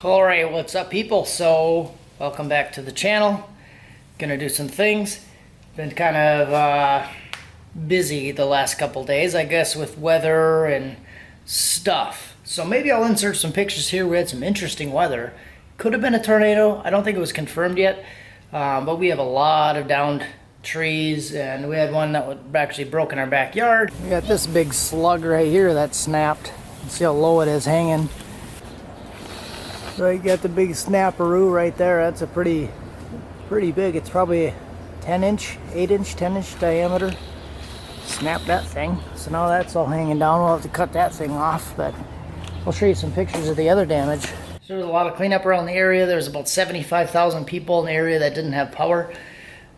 Alright, what's up people? So, welcome back to the channel. Gonna do some things. Been kind of busy the last couple days, I guess, with weather and stuff. So maybe I'll insert some pictures here. We had some interesting weather. Could have been a tornado. I don't think it was confirmed yet. But we have a lot of downed trees, and we had one that would actually broke in our backyard. We got this big slug right here that snapped. See how low it is hanging. So you got the big snapperoo right there. That's a pretty big. It's probably 10-inch, 8-inch, 10-inch diameter. Snap that thing. So now that's all hanging down. We'll have to cut that thing off, but I'll show you some pictures of the other damage. So there was a lot of cleanup around the area. There was about 75,000 people in the area that didn't have power.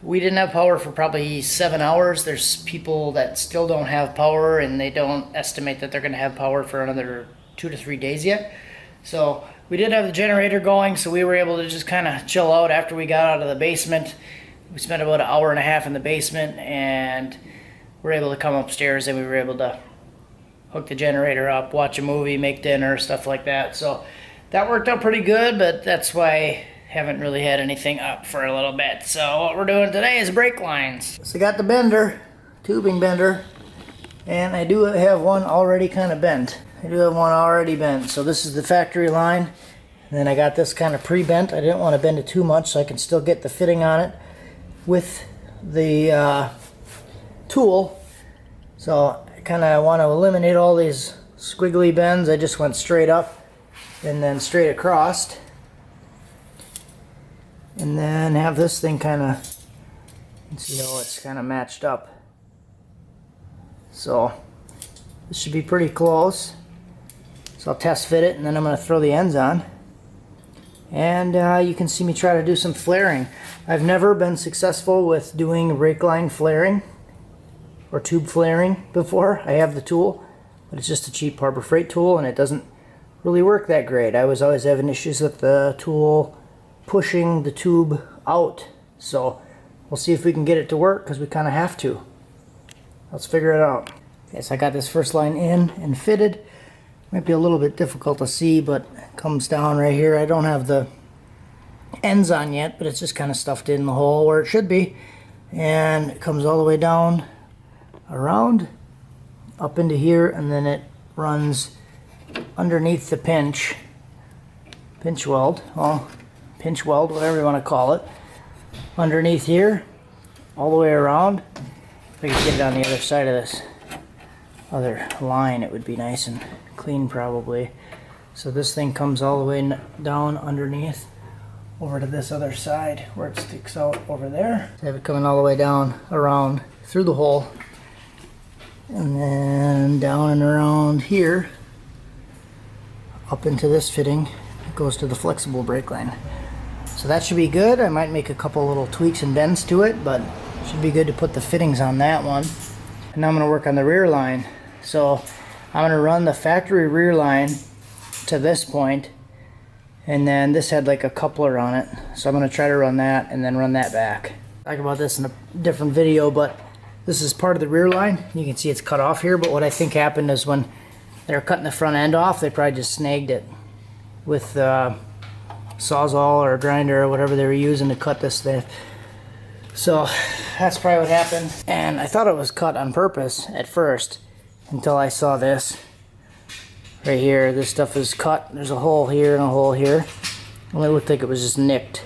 We didn't have power for probably 7 hours. There's people that still don't have power, and they don't estimate that they're going to have power for another 2 to 3 days yet. So we did have the generator going, so we were able to just kind of chill out after we got out of the basement. We spent about an hour and a half in the basement, and we were able to come upstairs, and we were able to hook the generator up, watch a movie, make dinner, stuff like that. So that worked out pretty good, but that's why I haven't really had anything up for a little bit. So what we're doing today is brake lines. So I got the bender, tubing bender, and I do have one already kind of bent. I do have one already bent. So this is the factory line. And then I got this kind of pre-bent. I didn't want to bend it too much so I can still get the fitting on it with the tool. So I kind of want to eliminate all these squiggly bends. I just went straight up and then straight across. And then have this thing kind of, see how it's kind of matched up. So this should be pretty close. So I'll test fit it, and then I'm going to throw the ends on. And you can see me try to do some flaring. I've never been successful with doing brake line flaring or tube flaring before. I have the tool, but it's just a cheap Harbor Freight tool, and it doesn't really work that great. I was always having issues with the tool pushing the tube out. So we'll see if we can get it to work, because we kind of have to. Let's figure it out. Okay, so I got this first line in and fitted. Might be a little bit difficult to see, but it comes down right here. I don't have the ends on yet, but it's just kind of stuffed in the hole where it should be. And it comes all the way down, around, up into here, and then it runs underneath the pinch weld, well, pinch weld, whatever you want to call it, underneath here, all the way around. If I could get it on the other side of this other line, it would be nice and clean probably. So this thing comes all the way down underneath over to this other side where it sticks out over there. So I have it coming all the way down around through the hole, and then down and around here up into this fitting. It goes to the flexible brake line. So that should be good. I might make a couple little tweaks and bends to it, but it should be good to put the fittings on that one. And now I'm going to work on the rear line. So I'm going to run the factory rear line to this point, and then this had like a coupler on it, so I'm going to try to run that and then run that back. Talk about this in a different video, but this is part of the rear line. You can see it's cut off here, but what I think happened is when they were cutting the front end off, they probably just snagged it with Sawzall or a grinder or whatever they were using to cut this thing. So that's probably what happened, and I thought it was cut on purpose at first, until I saw this right here. This stuff is cut. There's a hole here and a hole here. Well, it looked like it was just nicked.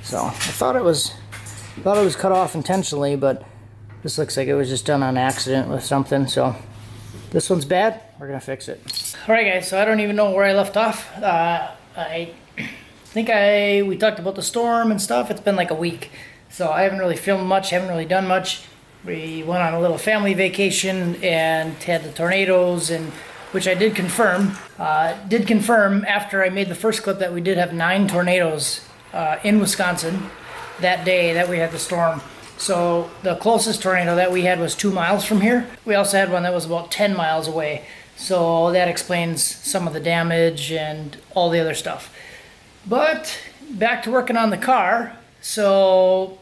So I thought it was cut off intentionally, but this looks like it was just done on accident with something. So this one's bad. We're gonna fix it. All right, guys. So I don't even know where I left off. I think we talked about the storm and stuff. It's been like a week, so I haven't really filmed much. Haven't really done much. We went on a little family vacation and had the tornadoes, and which I did confirm. After I made the first clip that we did have 9 tornadoes in Wisconsin that day that we had the storm. So the closest tornado that we had was 2 miles from here. We also had one that was about 10 miles away. So that explains some of the damage and all the other stuff. But back to working on the car. So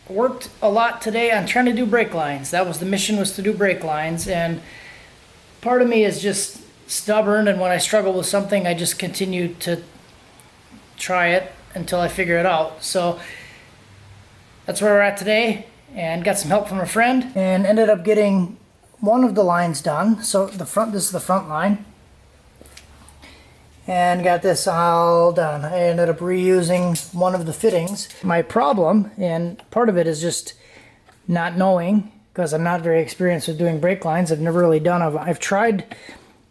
worked a lot today on trying to do brake lines. That was the mission, was to do brake lines, and part of me is just stubborn, and when I struggle with something I just continue to try it until I figure it out. So that's where we're at today, and got some help from a friend and ended up getting one of the lines done. So this is the front line, and got this all done. I ended up reusing one of the fittings. My problem, and part of it is just not knowing, because I'm not very experienced with doing brake lines. I've never really done I've tried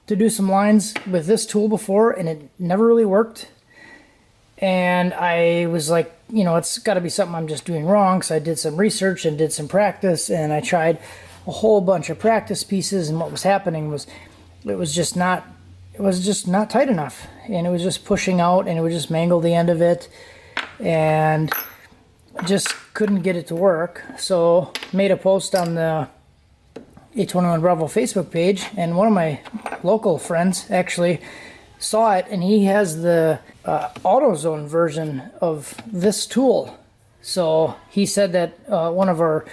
to do some lines with this tool before, and it never really worked. And I was like, you know, it's got to be something I'm just doing wrong. So I did some research and did some practice, and I tried a whole bunch of practice pieces, and what was happening was it was just not tight enough, and it was just pushing out, and it would just mangle the end of it, and just couldn't get it to work. So made a post on the 821 Bravo Facebook page, and one of my local friends actually saw it, and he has the AutoZone version of this tool. So he said that one of our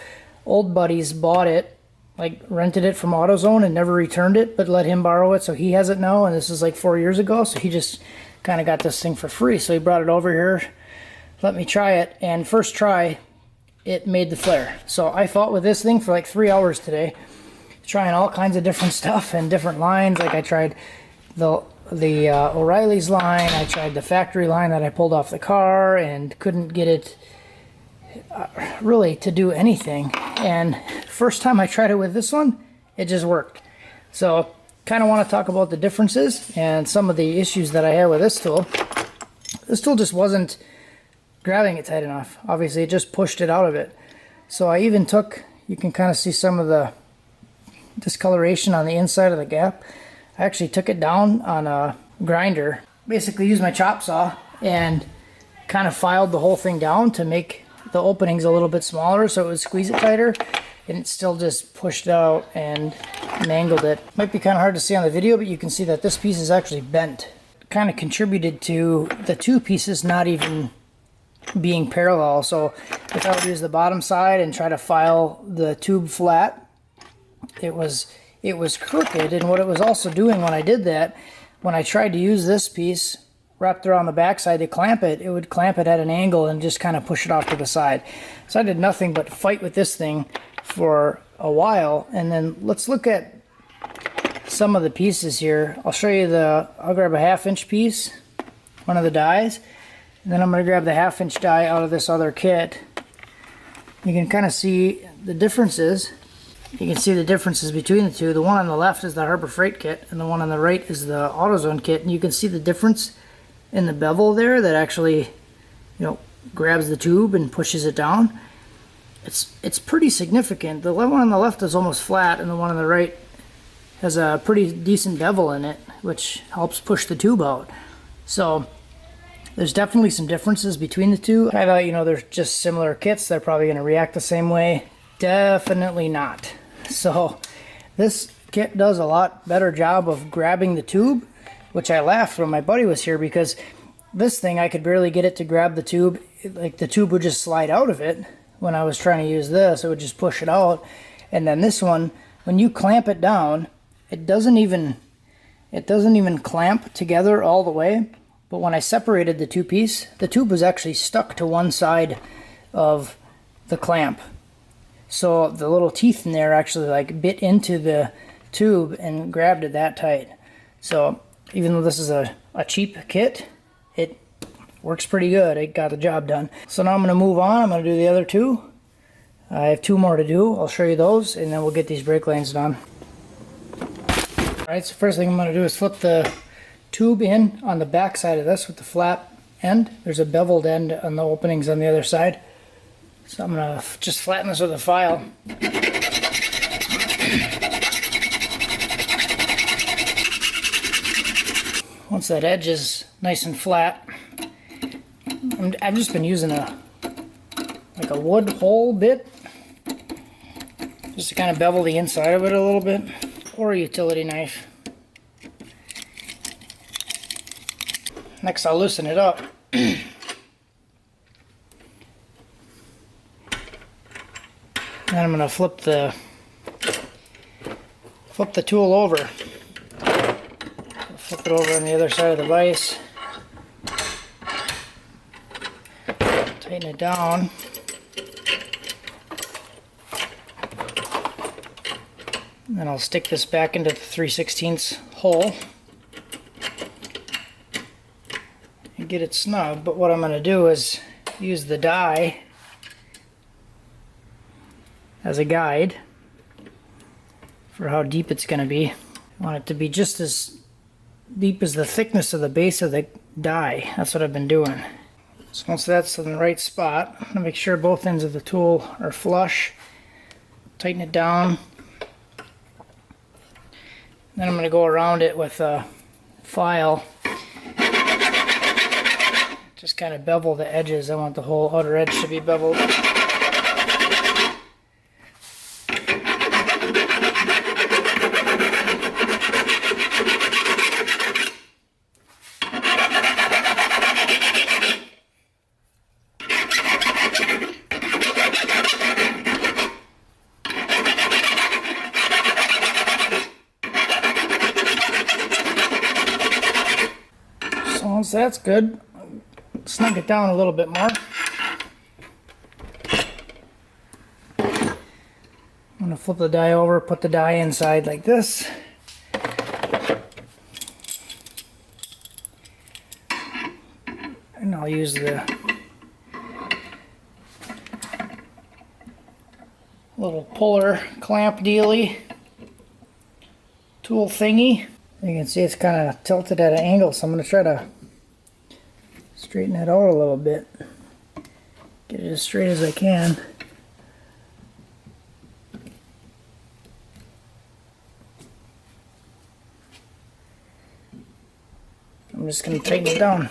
old buddies bought it, like rented it from AutoZone and never returned it, but let him borrow it. So he has it now, and this is like 4 years ago. So he just kind of got this thing for free. So he brought it over here, let me try it, and first try, it made the flare. So I fought with this thing for like 3 hours today, trying all kinds of different stuff and different lines. Like I tried the O'Reilly's line, I tried the factory line that I pulled off the car, and couldn't get it really to do anything. And first time I tried it with this one, it just worked. So kind of want to talk about the differences and some of the issues that I had with this tool. This tool just wasn't grabbing it tight enough. Obviously it just pushed it out of it. So I even took, you can kind of see some of the discoloration on the inside of the gap. I actually took it down on a grinder, basically used my chop saw and kind of filed the whole thing down to make the openings a little bit smaller so it would squeeze it tighter, and it still just pushed out and mangled it. Might be kind of hard to see on the video, but you can see that this piece is actually bent. Kind of contributed to the two pieces not even being parallel. So if I would use the bottom side and try to file the tube flat, it was crooked. And what it was also doing when I did that, when I tried to use this piece wrapped around the backside to clamp it, it would clamp it at an angle and just kind of push it off to the side. So I did nothing but fight with this thing for a while. And then let's look at some of the pieces here. I'll show you I'll grab a 1/2 inch piece, one of the dies, and then I'm going to grab the 1/2 inch die out of this other kit. You can kind of see the differences. You can see the differences between the two. The one on the left is the Harbor Freight kit, and the one on the right is the AutoZone kit. And you can see the difference in the bevel there that actually, you know, grabs the tube and pushes it down. It's pretty significant. The one on the left is almost flat, and the one on the right has a pretty decent bevel in it, which helps push the tube out. So there's definitely some differences between the two. I thought, you know, they're just similar kits. They're probably going to react the same way. Definitely not. So this kit does a lot better job of grabbing the tube, which I laughed when my buddy was here, because this thing I could barely get it to grab the tube. Like the tube would just slide out of it when I was trying to use this. It would just push it out. And then this one, when you clamp it down, it doesn't even clamp together all the way. But when I separated the two pieces, the tube was actually stuck to one side of the clamp. So the little teeth in there actually like bit into the tube and grabbed it that tight. So even though this is a cheap kit, it works pretty good. It got the job done. So now I'm going to move on. I'm going to do the other two. I have 2 more to do. I'll show you those, and then we'll get these brake lines done. Alright, so first thing I'm going to do is flip the tube in on the back side of this with the flat end. There's a beveled end on the openings on the other side. So I'm going to just flatten this with a file. Once that edge is nice and flat, I've just been using like a wood hole bit just to kind of bevel the inside of it a little bit, or a utility knife. Next I'll loosen it up. And I'm going to flip the tool over. Flip it over on the other side of the vise. Tighten it down. And then I'll stick this back into the 3/16 hole and get it snug. But what I'm going to do is use the die as a guide for how deep it's going to be. I want it to be just as deep as the thickness of the base of the die. That's what I've been doing. So once that's in the right spot, I'm going to make sure both ends of the tool are flush. Tighten it down. Then I'm going to go around it with a file. Just kind of bevel the edges. I want the whole outer edge to be beveled. Once that's good, snug it down a little bit more. I'm going to flip the die over, put the die inside like this. And I'll use the little puller clamp dealy tool thingy. You can see it's kind of tilted at an angle, so I'm going to try to straighten it out a little bit. Get it as straight as I can. I'm just going to tighten it down.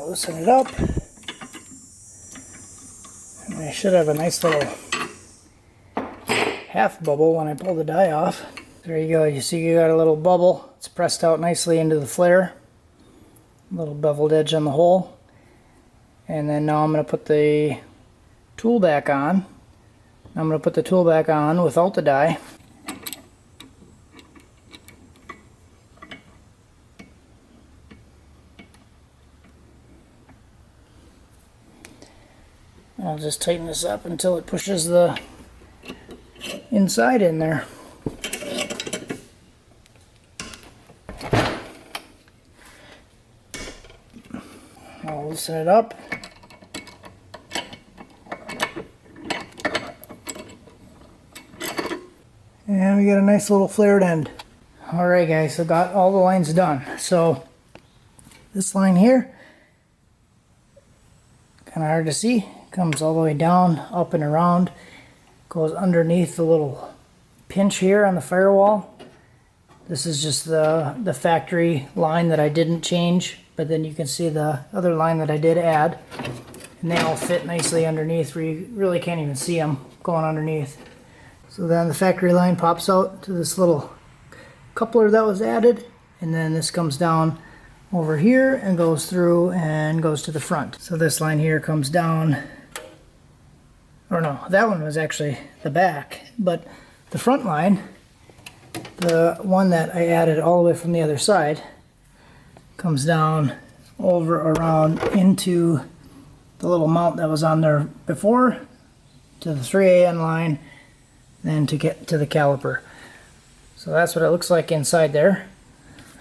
Loosen it up, and I should have a nice little half bubble when I pull the die off. There you go. You see you got a little bubble. It's pressed out nicely into the flare. A little beveled edge on the hole. And then now I'm going to put the tool back on. I'm going to put the tool back on without the die. I'll just tighten this up until it pushes the inside in there. I'll loosen it up. And we got a nice little flared end. Alright guys, so got all the lines done. So this line here, kind of hard to see, comes all the way down, up and around, goes underneath the little pinch here on the firewall. This is just the factory line that I didn't change, but then you can see the other line that I did add, and they all fit nicely underneath where you really can't even see them going underneath. So then the factory line pops out to this little coupler that was added, and then this comes down over here and goes through and goes to the front. So this line here comes down, or no, that one was actually the back, but the front line, the one that I added all the way from the other side, comes down over around into the little mount that was on there before, to the 3AN line, then to get to the caliper. So that's what it looks like inside there.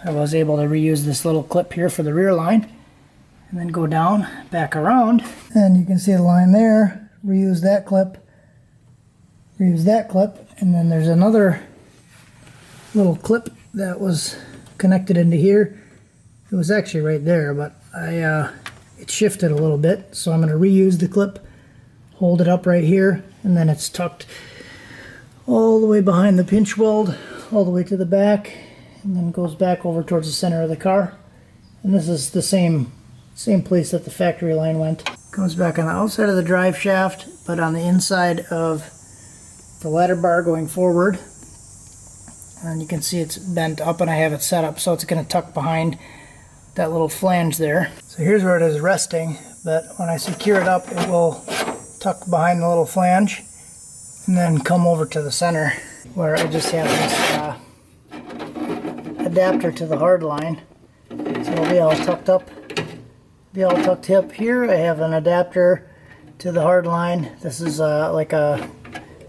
I was able to reuse this little clip here for the rear line, and then go down, back around, and you can see the line there. Reuse that clip, reuse that clip, and then there's another little clip that was connected into here. It was actually right there, but it shifted a little bit, so I'm going to reuse the clip, hold it up right here, and then it's tucked all the way behind the pinch weld, all the way to the back, and then goes back over towards the center of the car. And this is the same place that the factory line went. Comes back on the outside of the drive shaft, but on the inside of the ladder bar going forward. And you can see it's bent up, and I have it set up so it's going to tuck behind that little flange there. So here's where it is resting, but when I secure it up, it will tuck behind the little flange and then come over to the center where I just have this adapter to the hard line. So it'll be all tucked up. Be all tucked up here. I have an adapter to the hard line. This is like a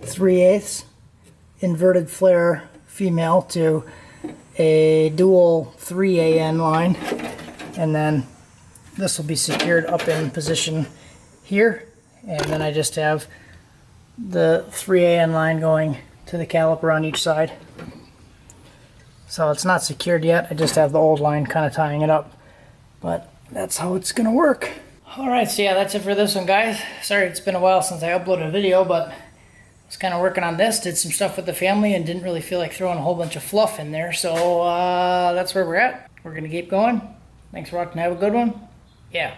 3/8 inverted flare female to a dual 3AN line, and then this will be secured up in position here, and then I just have the 3AN line going to the caliper on each side. So it's not secured yet, I just have the old line kind of tying it up, but that's how it's gonna work. Alright, so yeah, that's it for this one, guys. Sorry it's been a while since I uploaded a video, but I was kind of working on this, did some stuff with the family, and didn't really feel like throwing a whole bunch of fluff in there, so that's where we're at. We're gonna keep going. Thanks for watching, have a good one. Yeah.